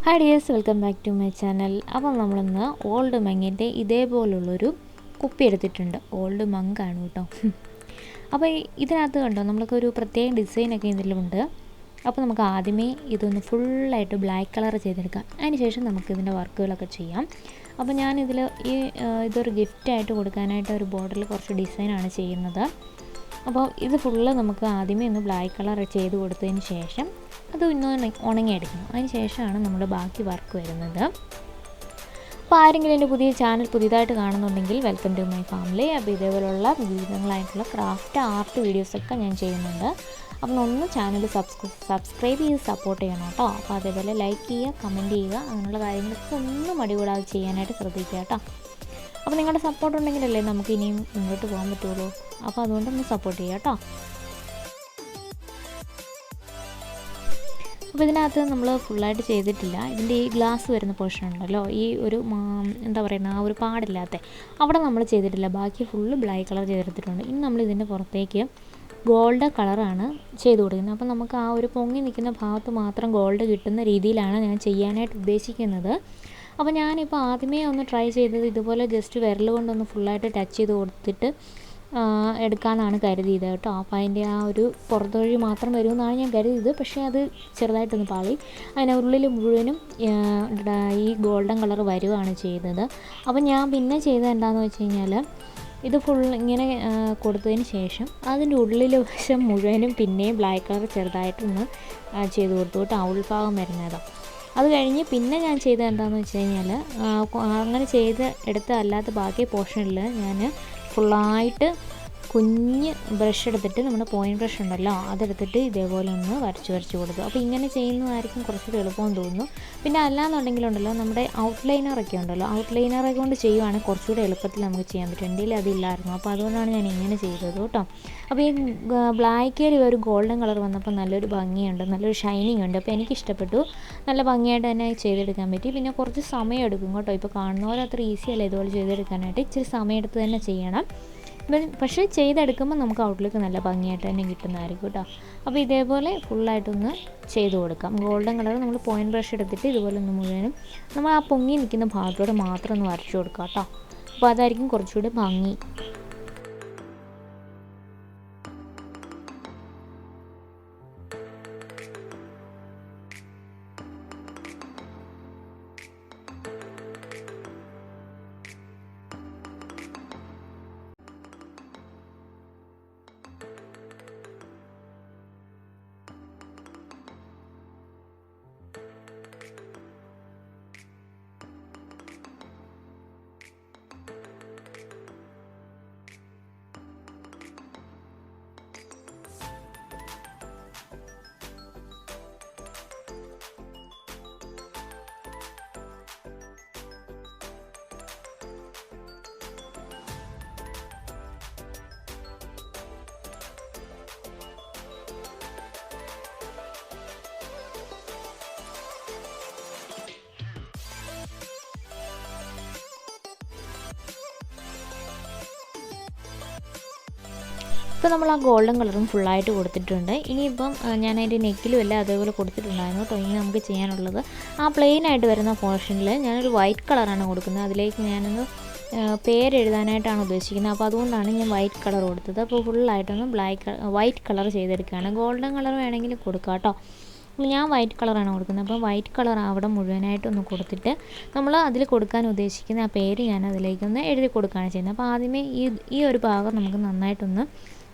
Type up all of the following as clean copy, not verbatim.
Hi dears, welcome back to my channel. അപ്പോൾ നമ്മളിന്ന് old മങ്ങിൻ്റെ ഇതേപോലുള്ളൊരു കുപ്പി എടുത്തിട്ടുണ്ട്. ഓൾഡ് മങ്കാണ് കേട്ടോ. അപ്പോൾ ഇതിനകത്ത് കണ്ടോ നമ്മൾക്ക് ഒരു പ്രത്യേക ഡിസൈനൊക്കെ ഇതിലുണ്ട്. അപ്പോൾ നമുക്ക് ആദ്യമേ ഇതൊന്ന് ഫുള്ളായിട്ട് ബ്ലാക്ക് കളർ ചെയ്തെടുക്കാം. അതിനുശേഷം നമുക്കിതിൻ്റെ വർക്കുകളൊക്കെ ചെയ്യാം. അപ്പോൾ ഞാനിതിൽ ഇതൊരു ഗിഫ്റ്റായിട്ട് കൊടുക്കാനായിട്ട് ഒരു ബോർഡറിൽ കുറച്ച് ഡിസൈനാണ് ചെയ്യുന്നത്. അപ്പോൾ ഇത് ഫുള്ള് നമുക്ക് ആദ്യമേ ഒന്ന് ബ്ലാക്ക് കളർ ചെയ്ത് കൊടുത്തതിന് ശേഷം അത് ഇന്ന് ഉണങ്ങിയെടുക്കണം. അതിന് ശേഷമാണ് നമ്മുടെ ബാക്കി വർക്ക് വരുന്നത്. അപ്പോൾ ആരെങ്കിലും എൻ്റെ പുതിയ ചാനൽ പുതിയതായിട്ട് കാണുന്നുണ്ടെങ്കിൽ വെൽക്കം ടു മൈ ഫാമിലി. അപ്പോൾ ഇതേപോലുള്ള വിവിധങ്ങളായിട്ടുള്ള ക്രാഫ്റ്റ് ആർട്ട് വീഡിയോസൊക്കെ ഞാൻ ചെയ്യുന്നുണ്ട്. അപ്പം ഒന്ന് ചാനൽ സബ്സ്ക്രൈബ് ചെയ്ത് സപ്പോർട്ട് ചെയ്യണം കേട്ടോ. അപ്പോൾ അതേപോലെ ലൈക്ക് ചെയ്യുക, കമൻറ്റ് ചെയ്യുക, അങ്ങനെയുള്ള കാര്യങ്ങളൊക്കെ ഒന്നും മടികൂടാതെ ചെയ്യാനായിട്ട് ശ്രദ്ധിക്കുക കേട്ടോ. അപ്പോൾ നിങ്ങളുടെ സപ്പോർട്ട് ഉണ്ടെങ്കിലല്ലേ നമുക്ക് ഇനിയും മുന്നോട്ട് പോകാൻ പറ്റുള്ളൂ. അപ്പോൾ അതുകൊണ്ടൊന്ന് സപ്പോർട്ട് ചെയ്യുക കേട്ടോ. അപ്പോൾ ഇതിനകത്ത് നമ്മൾ ഫുള്ളായിട്ട് ചെയ്തിട്ടില്ല. ഇതിൻ്റെ ഈ ഗ്ലാസ് വരുന്ന പോർഷൻ ഉണ്ടല്ലോ, ഈ ഒരു എന്താ പറയുക, ആ ഒരു പാടില്ലാത്ത അവിടെ നമ്മൾ ചെയ്തിട്ടില്ല. ബാക്കി ഫുള്ള് ബ്ലാക്ക് കളർ ചെയ്തെടുത്തിട്ടുണ്ട്. ഇനി നമ്മൾ ഇതിൻ്റെ പുറത്തേക്ക് ഗോൾഡ് കളറാണ് ചെയ്ത് കൊടുക്കുന്നത്. അപ്പോൾ നമുക്ക് ആ ഒരു പൊങ്ങി നിൽക്കുന്ന ഭാഗത്ത് മാത്രം ഗോൾഡ് കിട്ടുന്ന രീതിയിലാണ് ഞാൻ ചെയ്യാനായിട്ട് ഉദ്ദേശിക്കുന്നത്. അപ്പോൾ ഞാനിപ്പോൾ ആദ്യമേ ഒന്ന് ട്രൈ ചെയ്തത് ഇതുപോലെ ജസ്റ്റ് വിരൽ കൊണ്ടൊന്ന് ഫുള്ളായിട്ട് ടച്ച് ചെയ്ത് കൊടുത്തിട്ട് എടുക്കാമെന്നാണ് കരുതിയത് കേട്ടോ. അപ്പോൾ അതിൻ്റെ ആ ഒരു പുറത്തൊഴി മാത്രം വരുമെന്നാണ് ഞാൻ കരുതിയത്. പക്ഷേ അത് ചെറുതായിട്ടൊന്ന് പാളി. അതിനുള്ളിൽ മുഴുവനും ഈ ഗോൾഡൻ കളർ വരുവാണ് ചെയ്തത്. അപ്പോൾ ഞാൻ പിന്നെ ചെയ്തത് എന്താണെന്ന് വെച്ച് കഴിഞ്ഞാൽ ഇത് ഫുൾ ഇങ്ങനെ കൊടുത്തതിന് ശേഷം അതിൻ്റെ ഉള്ളിൽ വശം മുഴുവനും പിന്നെയും ബ്ലാക്ക് കളർ ചെറുതായിട്ടൊന്ന് ചെയ്ത് കൊടുത്തു കേട്ടോ, ഉൾഭാഗം വരുന്നത്. അത് കഴിഞ്ഞ് പിന്നെ ഞാൻ ചെയ്തത് എന്താണെന്ന് വെച്ച് കഴിഞ്ഞാൽ അങ്ങനെ ചെയ്ത് എടുത്ത അല്ലാത്ത ബാക്കി പോർഷനിൽ ഞാൻ ഫുള്ളായിട്ട് കുഞ്ഞ് ബ്രഷ് എടുത്തിട്ട് നമ്മുടെ പോയിൻറ്റ് ബ്രഷ് ഉണ്ടല്ലോ അതെടുത്തിട്ട് ഇതേപോലെ ഒന്ന് വരച്ച് കൊടുത്തു. അപ്പോൾ ഇങ്ങനെ ചെയ്യുന്നതായിരിക്കും കുറച്ചുകൂടി എളുപ്പമെന്ന് തോന്നുന്നു. പിന്നെ അല്ലാന്നുണ്ടെങ്കിലുണ്ടല്ലോ നമ്മുടെ ഔട്ട്ലൈനറൊക്കെ ഉണ്ടല്ലോ, ഔട്ട്ലൈനറെ കൊണ്ട് ചെയ്യുവാണെങ്കിൽ കുറച്ചുകൂടി എളുപ്പത്തിൽ നമുക്ക് ചെയ്യാൻ പറ്റും. എൻ്റെ കയ്യിൽ അതില്ലായിരുന്നു. അപ്പോൾ അതുകൊണ്ടാണ് ഞാൻ ഇങ്ങനെ ചെയ്തത് കേട്ടോ. അപ്പോൾ ഈ ബ്ലാക്കിൽ ഒരു ഗോൾഡൻ കളർ വന്നപ്പോൾ നല്ലൊരു ഭംഗിയുണ്ട്, നല്ലൊരു ഷൈനിങ് ഉണ്ട്. അപ്പോൾ എനിക്കിഷ്ടപ്പെട്ടു. നല്ല ഭംഗിയായിട്ട് തന്നെ ചെയ്തെടുക്കാൻ പറ്റി. പിന്നെ കുറച്ച് സമയം എടുക്കും കേട്ടോ. ഇപ്പോൾ കാണുന്നവരെ അത്ര ഈസി അല്ല ഇതുപോലെ ചെയ്തെടുക്കാനായിട്ട്. ഇച്ചിരി സമയം എടുത്ത് തന്നെ ചെയ്യണം. പക്ഷേ ചെയ്തെടുക്കുമ്പോൾ നമുക്ക് ഔട്ട്ലുക്ക് നല്ല ഭംഗിയായിട്ട് തന്നെ കിട്ടുന്നതായിരിക്കും കേട്ടോ. അപ്പോൾ ഇതേപോലെ ഫുള്ളായിട്ടൊന്ന് ചെയ്ത് കൊടുക്കാം. ഗോൾഡൻ കളർ നമ്മൾ പോയിൻറ്റ് ബ്രഷ് എടുത്തിട്ട് ഇതുപോലെ ഒന്ന് മുഴുവനും നമ്മൾ ആ പൊങ്ങി നിൽക്കുന്ന ഭാഗത്തോടെ മാത്രം ഒന്ന് വരച്ചു കൊടുക്കാം കേട്ടോ. അപ്പോൾ അതായിരിക്കും കുറച്ചുകൂടി ഭംഗി. ഇപ്പോൾ നമ്മൾ ആ ഗോൾഡൻ കളറും ഫുള്ളായിട്ട് കൊടുത്തിട്ടുണ്ട്. ഇനിയിപ്പം ഞാൻ അതിൻ്റെ നെക്കിലും എല്ലാം അതേപോലെ കൊടുത്തിട്ടുണ്ടായിരുന്നു കേട്ടോ. ഇനി നമുക്ക് ചെയ്യാനുള്ളത് ആ പ്ലെയിനായിട്ട് വരുന്ന പോർഷനിൽ ഞാനൊരു വൈറ്റ് കളറാണ് കൊടുക്കുന്നത്. അതിലേക്ക് ഞാനൊന്ന് പേരെഴുതാനായിട്ടാണ് ഉദ്ദേശിക്കുന്നത്. അപ്പോൾ അതുകൊണ്ടാണ് ഞാൻ വൈറ്റ് കളർ കൊടുത്തത്. അപ്പോൾ ഫുള്ളായിട്ടൊന്ന് വൈറ്റ് കളർ ചെയ്തെടുക്കുകയാണ്. ഗോൾഡൻ കളർ വേണമെങ്കിൽ കൊടുക്കാം കേട്ടോ. ഞാൻ വൈറ്റ് കളറാണ് കൊടുക്കുന്നത്. അപ്പം വൈറ്റ് കളർ അവിടെ മുഴുവനായിട്ടൊന്ന് കൊടുത്തിട്ട് നമ്മൾ അതിൽ കൊടുക്കാൻ ഉദ്ദേശിക്കുന്ന ആ പേര് ഞാൻ അതിലേക്കൊന്ന് എഴുതി കൊടുക്കുകയാണ് ചെയ്യുന്നത്. അപ്പോൾ ആദ്യമേ ഈ ഒരു ഭാഗം നമുക്ക് നന്നായിട്ടൊന്ന്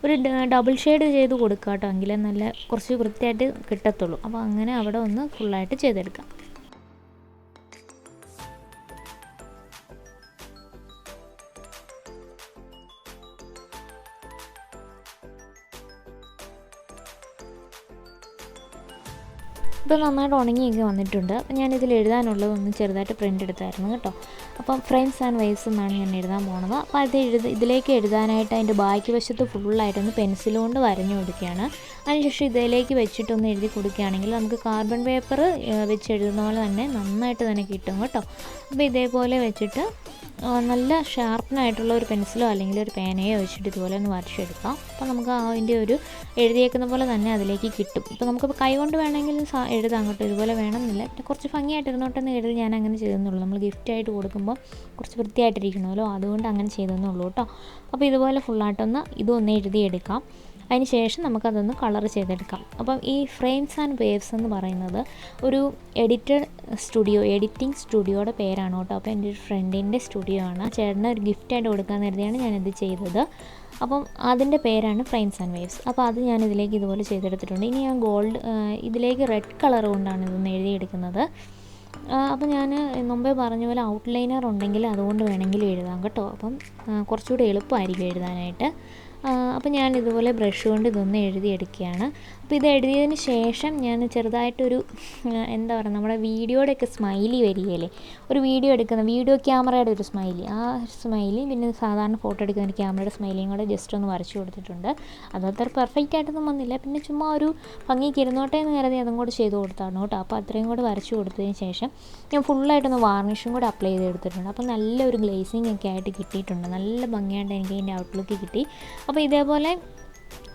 ഒരു ഡബിൾ ഷെയ്ഡ് ചെയ്ത് കൊടുക്കുക കേട്ടോ. എങ്കിലേ നല്ല കുറച്ച് വൃത്തിയായിട്ട് കിട്ടത്തുള്ളൂ. അപ്പോൾ അങ്ങനെ അവിടെ ഒന്ന് ഫുള്ളായിട്ട് ചെയ്തെടുക്കാം. ഇപ്പോൾ നന്നായിട്ട് ഉണങ്ങിയൊക്കെ വന്നിട്ടുണ്ട്. അപ്പോൾ ഞാനിതിൽ എഴുതാനുള്ളതൊന്ന് ചെറുതായിട്ട് പ്രിൻ്റ് എടുത്തായിരുന്നു കേട്ടോ. അപ്പം ഫ്രണ്ട്സ് ആൻഡ് വൈഫ്സ് എന്നാണ് ഞാൻ എഴുതാൻ പോണത്. അപ്പോൾ ഇതിലേക്ക് എഴുതാനായിട്ട് അതിൻ്റെ ബാക്കി വശത്ത് ഫുള്ളായിട്ടൊന്ന് പെൻസിൽ കൊണ്ട് വരഞ്ഞു കൊടുക്കുകയാണ്. അതിനുശേഷം ഇതിലേക്ക് വെച്ചിട്ടൊന്ന് എഴുതി കൊടുക്കുകയാണെങ്കിൽ നമുക്ക് കാർബൺ പേപ്പർ വെച്ച് എഴുതുന്ന പോലെ തന്നെ നന്നായിട്ട് തന്നെ കിട്ടും കേട്ടോ. അപ്പോൾ ഇതേപോലെ വെച്ചിട്ട് നല്ല ഷാർപ്പനായിട്ടുള്ള ഒരു പെൻസിലോ അല്ലെങ്കിൽ ഒരു പേനയോ വെച്ചിട്ട് ഇതുപോലെ ഒന്ന് വരച്ചെടുക്കാം. അപ്പോൾ നമുക്ക് അതിൻ്റെ ഒരു എഴുതിയേക്കുന്ന പോലെ തന്നെ അതിലേക്ക് കിട്ടും. ഇപ്പോൾ നമുക്കിപ്പോൾ കൈ കൊണ്ട് വേണമെങ്കിൽ എഴുതാം കേട്ടോ, ഇതുപോലെ വേണമെന്നില്ല. പിന്നെ കുറച്ച് ഭംഗിയായിട്ട് ഇരുന്നോട്ടെന്ന് എഴുതി ഞാൻ അങ്ങനെ ചെയ്തെന്നുള്ളൂ. നമ്മൾ ഗിഫ്റ്റായിട്ട് കൊടുക്കുമ്പോൾ കുറച്ച് വൃത്തിയായിട്ടിരിക്കണമല്ലോ, അതുകൊണ്ട് അങ്ങനെ ചെയ്തെന്നുള്ളൂ കേട്ടോ. അപ്പോൾ ഇതുപോലെ ഫുള്ളായിട്ടൊന്ന് ഇതൊന്ന് എഴുതിയെടുക്കാം. അതിന് ശേഷം നമുക്കതൊന്ന് കളർ ചെയ്തെടുക്കാം. അപ്പം ഈ ഫ്രെയിംസ് ആൻഡ് വേവ്സ് എന്ന് പറയുന്നത് ഒരു എഡിറ്റിംഗ് സ്റ്റുഡിയോയുടെ പേരാണ് കേട്ടോ. അപ്പോൾ എൻ്റെ ഒരു ഫ്രണ്ടിൻ്റെ സ്റ്റുഡിയോ ആണ്. ചേട്ടന് ഒരു ഗിഫ്റ്റായിട്ട് കൊടുക്കാൻ കരുതിയാണ് ഞാനിത് ചെയ്തത്. അപ്പം അതിൻ്റെ പേരാണ് ഫ്രെയിംസ് ആൻഡ് വേവ്സ്. അപ്പോൾ അത് ഞാൻ ഇതിലേക്ക് ഇതുപോലെ ചെയ്തെടുത്തിട്ടുണ്ട്. ഇനി ഞാൻ ഇതിലേക്ക് റെഡ് കളർ കൊണ്ടാണ് ഇതൊന്ന് എഴുതിയെടുക്കുന്നത്. അപ്പോൾ ഞാൻ മുമ്പേ പറഞ്ഞ പോലെ ഔട്ട്ലൈനർ ഉണ്ടെങ്കിൽ അതുകൊണ്ട് വേണമെങ്കിലും എഴുതാം കേട്ടോ. അപ്പം കുറച്ചുകൂടി എളുപ്പമായിരിക്കും എഴുതാനായിട്ട്. അപ്പോൾ ഞാൻ ഇതുപോലെ ബ്രഷ് കൊണ്ട് ഇതൊന്ന് എഴുതിയെടുക്കുകയാണ്. അപ്പോൾ ഇത് എഴുതിയതിന് ശേഷം ഞാൻ ചെറുതായിട്ടൊരു എന്താ പറയുക, നമ്മുടെ വീഡിയോയുടെയൊക്കെ സ്മൈലി വരികയില്ലേ, ഒരു വീഡിയോ ക്യാമറയുടെ ഒരു സ്മൈലി, ആ സ്മൈലി പിന്നെ സാധാരണ ഫോട്ടോ എടുക്കുന്ന ഒരു ക്യാമറയുടെ സ്മൈലിയും കൂടെ ജസ്റ്റ് ഒന്ന് വരച്ചു കൊടുത്തിട്ടുണ്ട്. അതത്ര പെർഫെക്റ്റ് ആയിട്ടൊന്നും വന്നില്ല, പിന്നെ ചുമ്മാ ഒരു ഭംഗിക്ക് ഇരുന്നോട്ടെ എന്ന് കരുതി അതും കൂടെ ചെയ്ത് കൊടുത്താണ് കേട്ടോ. അപ്പോൾ അത്രയും കൂടെ വരച്ചു കൊടുത്തതിന് ശേഷം ഞാൻ ഫുള്ളായിട്ടൊന്ന് വാർണിഷും കൂടെ അപ്ലൈ ചെയ്തെടുത്തിട്ടുണ്ട്. അപ്പോൾ നല്ലൊരു ഗ്ലേസിങ് ഒക്കെ ആയിട്ട് കിട്ടിയിട്ടുണ്ട്. നല്ല ഭംഗിയായിട്ട് എനിക്ക് അതിൻ്റെ ഔട്ട്ലുക്ക് കിട്ടി. അപ്പോൾ ഇതേപോലെ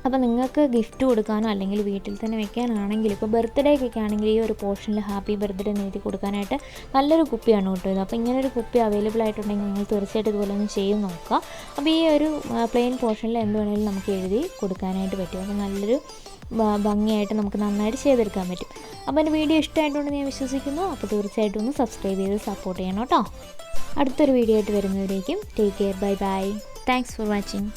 അപ്പോൾ നിങ്ങൾക്ക് ഗിഫ്റ്റ് കൊടുക്കാനോ അല്ലെങ്കിൽ വീട്ടിൽ തന്നെ വെക്കാനാണെങ്കിൽ, ഇപ്പോൾ ബർത്ത്ഡേക്കൊക്കെ ആണെങ്കിൽ ഈ ഒരു പോർഷനിൽ ഹാപ്പി ബർത്ത്ഡേ എന്ന് എഴുതി കൊടുക്കാനായിട്ട് നല്ലൊരു കുപ്പിയാണ് കേട്ടോ ഇത്. അപ്പോൾ ഇങ്ങനൊരു കുപ്പി അവൈലബിൾ ആയിട്ടുണ്ടെങ്കിൽ നിങ്ങൾ തീർച്ചയായിട്ടും ഇതുപോലെ ഒന്ന് ചെയ്ത് നോക്കുക. അപ്പോൾ ഈ ഒരു പ്ലെയിൻ പോർഷനിൽ എന്ത് വേണമെങ്കിലും നമുക്ക് എഴുതി കൊടുക്കാനായിട്ട് പറ്റും. അപ്പോൾ നല്ലൊരു ഭംഗിയായിട്ട് നമുക്ക് നന്നായിട്ട് ചെയ്തെടുക്കാൻ പറ്റും. അപ്പോൾ എൻ്റെ വീഡിയോ ഇഷ്ടമായിട്ടുണ്ടെന്ന് ഞാൻ വിശ്വസിക്കുന്നു. അപ്പോൾ തീർച്ചയായിട്ടും ഒന്ന് സബ്സ്ക്രൈബ് ചെയ്ത് സപ്പോർട്ട് ചെയ്യണം കേട്ടോ. അടുത്തൊരു വീഡിയോ ആയിട്ട് വരുന്നവരേക്കും take care, bye bye, thanks for watching.